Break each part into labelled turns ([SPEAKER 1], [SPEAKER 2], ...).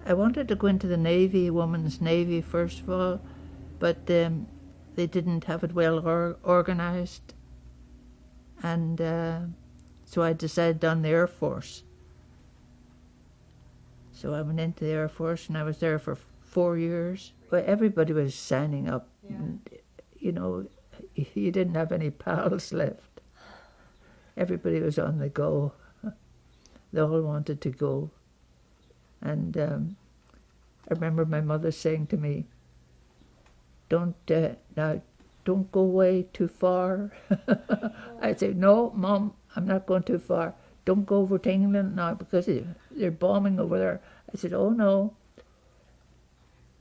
[SPEAKER 1] I wanted to go into the Navy, Women's Navy first of all, but they didn't have it well organised, and so I decided on the Air Force. So I went into the Air Force, and I was there for 4 years. Well, everybody was signing up.
[SPEAKER 2] Yeah.
[SPEAKER 1] And, you know, you didn't have any pals left. Everybody was on the go. They all wanted to go. And I remember my mother saying to me, don't go away too far. I said, no, Mom, I'm not going too far. Don't go over to England now because they're bombing over there. I said, oh no.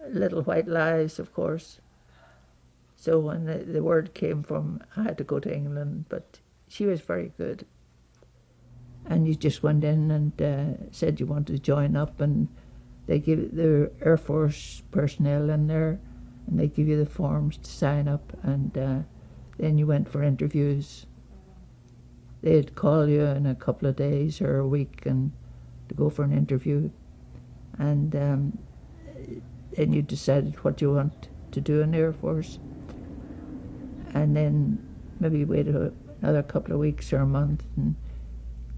[SPEAKER 1] Little white lies, of course. So when the word came from, I had to go to England, but she was very good. And you just went in and said you wanted to join up, and they give the Air Force personnel in there, and they give you the forms to sign up, and then you went for interviews. They'd call you in a couple of days or a week and to go for an interview, and then you decided what you want to do in the Air Force, and then maybe you wait another couple of weeks or a month, and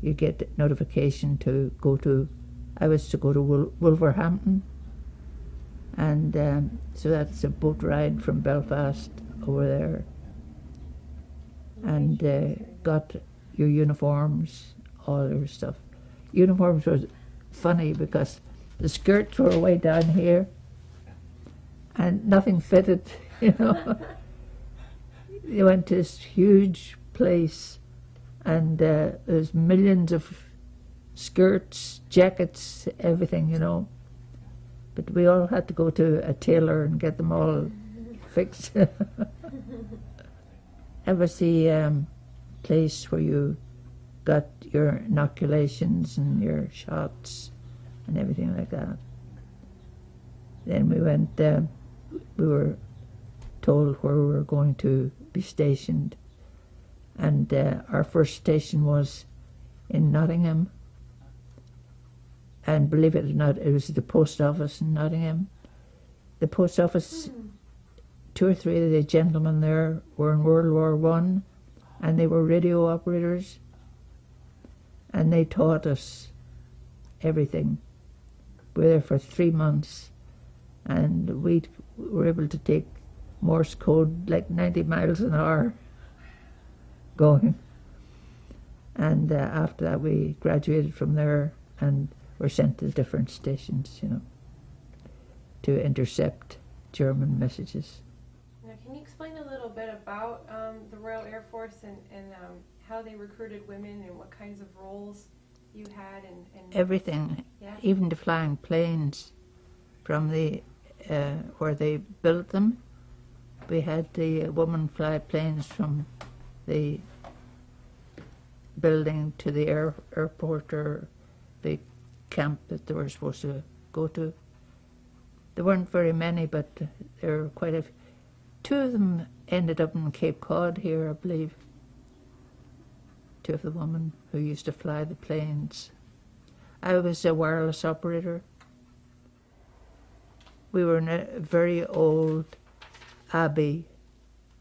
[SPEAKER 1] you get notification to go to. I was to go to Wolverhampton, and so that's a boat ride from Belfast over there, and got your uniforms, all your stuff. Uniforms was funny because the skirts were way down here, and nothing fitted, you know. You went to this huge place, and there's millions of skirts, jackets, everything, you know. But we all had to go to a tailor and get them all fixed. That was the place where you got your inoculations and your shots and everything like that. Then we went, we were told where we were going to be stationed, and our first station was in Nottingham, and believe it or not, it was the post office in Nottingham. The post office, 2 or 3 of the gentlemen there were in World War I, and they were radio operators, and they taught us everything. We were there for 3 months, and we were able to take Morse code like 90 miles an hour going. And after that we graduated from there and were sent to different stations, you know, to intercept German messages.
[SPEAKER 2] Now, can you explain a little bit about the Royal Air Force and how they recruited women and what kinds of roles you had? And
[SPEAKER 1] everything,
[SPEAKER 2] yeah.
[SPEAKER 1] Even the flying planes from the where they built them. We had the women fly planes from the building to the airport or the camp that they were supposed to go to. There weren't very many, but there were quite a few. 2 of them ended up in Cape Cod here, I believe. 2 of the women who used to fly the planes. I was a wireless operator. We were in a very old abbey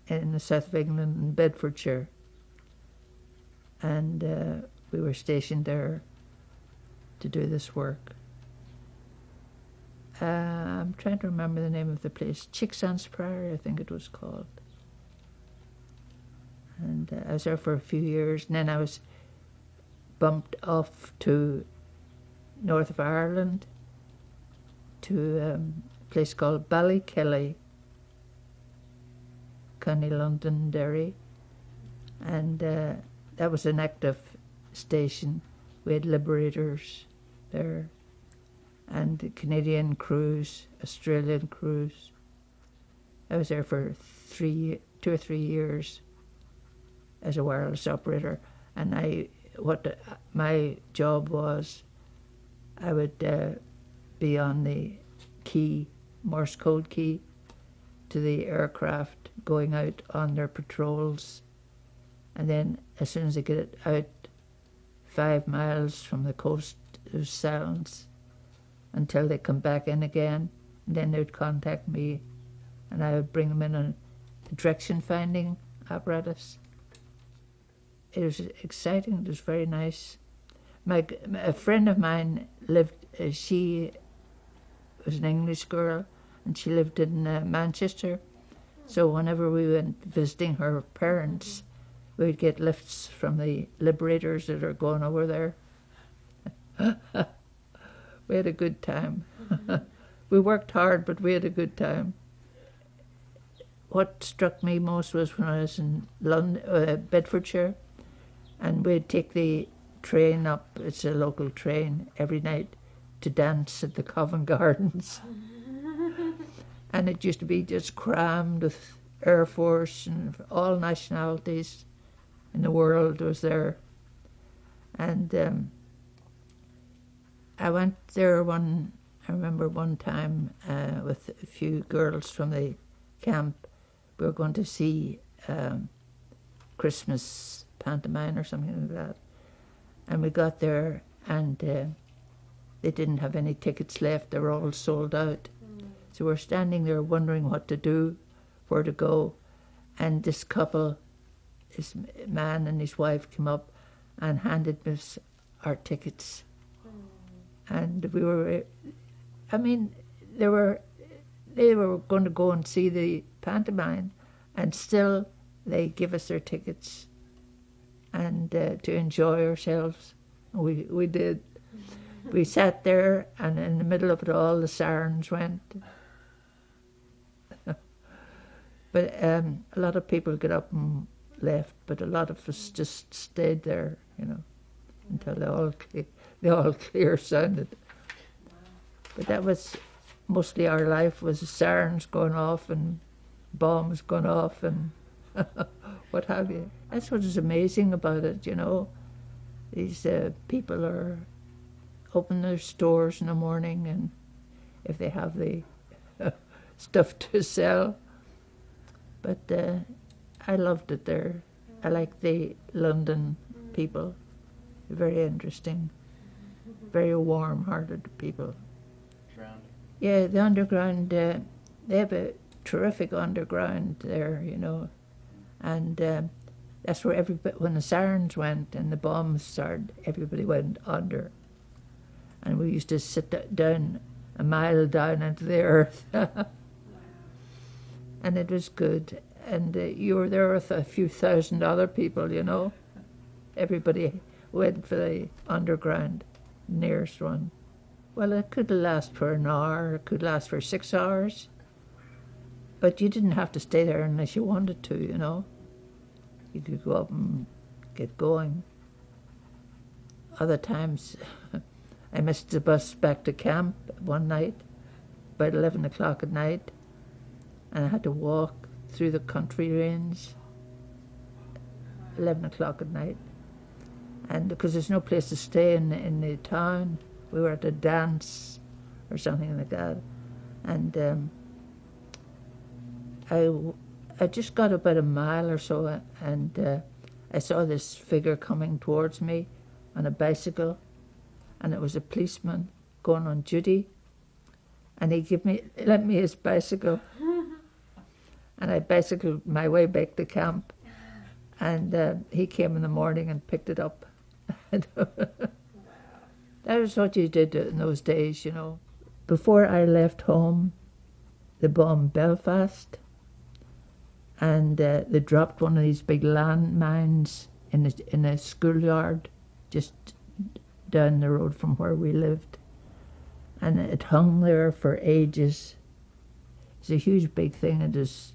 [SPEAKER 1] in the south of England, in Bedfordshire, and we were stationed there to do this work. I'm trying to remember the name of the place. Chickson's Priory, I think it was called. And I was there for a few years, and then I was bumped off to north of Ireland to a place called Ballykelly, County Londonderry, and that was an active station. We had liberators there, and Canadian crews, Australian crews. I was there for 2 or 3 years as a wireless operator, and my job was, I would be on the key, Morse code key, to the aircraft going out on their patrols, and then as soon as they get out 5 miles from the coast, there's silence, until they come back in again. And then they'd contact me, and I would bring them in a direction finding apparatus. It was exciting. It was very nice. A friend of mine lived. She was an English girl, and she lived in Manchester. So whenever we went visiting her parents, we'd get lifts from the liberators that are going over there. We had a good time. We worked hard, but we had a good time. What struck me most was when I was in Bedfordshire, and we'd take the train up, it's a local train, every night to dance at the Covent Gardens. And it used to be just crammed with Air Force and all nationalities in the world was there. And I went there I remember one time with a few girls from the camp. We were going to see Christmas pantomime or something like that. And we got there, and they didn't have any tickets left. They were all sold out. So we're standing there wondering what to do, where to go. And this couple, this man and his wife, came up and handed us our tickets. And we were, they were going to go and see the pantomime, and still they give us their tickets and to enjoy ourselves. We did. We sat there, and in the middle of it all, the sirens went. But a lot of people got up and left, but a lot of us just stayed there, until they all clear sounded. But that was mostly our life, was the sirens going off and bombs going off and what have you. That's what is amazing about it, These people are open their stores in the morning, and if they have the stuff to sell. But I loved it there. I like the London people. Very interesting. Very warm-hearted people.
[SPEAKER 3] Underground.
[SPEAKER 1] Yeah, the underground, they have a terrific underground there, And that's where when the sirens went and the bombs started, everybody went under. And we used to sit down a mile down into the earth. And it was good. And you were there with a few thousand other people, Everybody went for the underground, nearest one. Well, it could last for an hour, it could last for 6 hours. But you didn't have to stay there unless you wanted to, You could go up and get going. Other times, I missed the bus back to camp one night, about 11 o'clock at night, and I had to walk through the country lanes, 11 o'clock at night. And because there's no place to stay in the town, we were at a dance or something like that. And I just got about a mile or so, and I saw this figure coming towards me on a bicycle, and it was a policeman going on duty, and he lent me his bicycle, and I bicycled my way back to camp, and he came in the morning and picked it up. That was what you did in those days, Before I left home, they bombed Belfast, and they dropped one of these big landmines in a schoolyard just down the road from where we lived, and it hung there for ages. It's a huge big thing. It is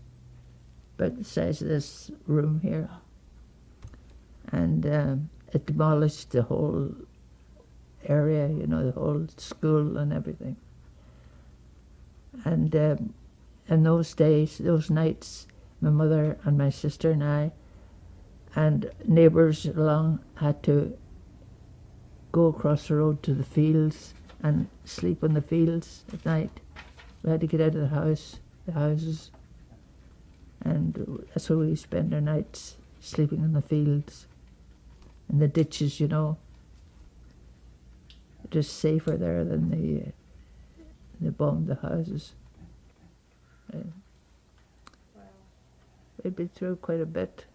[SPEAKER 1] about the size of this room here, and it demolished the whole area, the whole school and everything. And in those days, those nights, my mother and my sister and I and neighbours along had to go across the road to the fields and sleep in the fields at night. We had to get out of the houses, and that's where we spend our nights, sleeping in the fields, in the ditches, It is safer there than They bombed the houses.
[SPEAKER 2] Wow.
[SPEAKER 1] We'd been through quite a bit.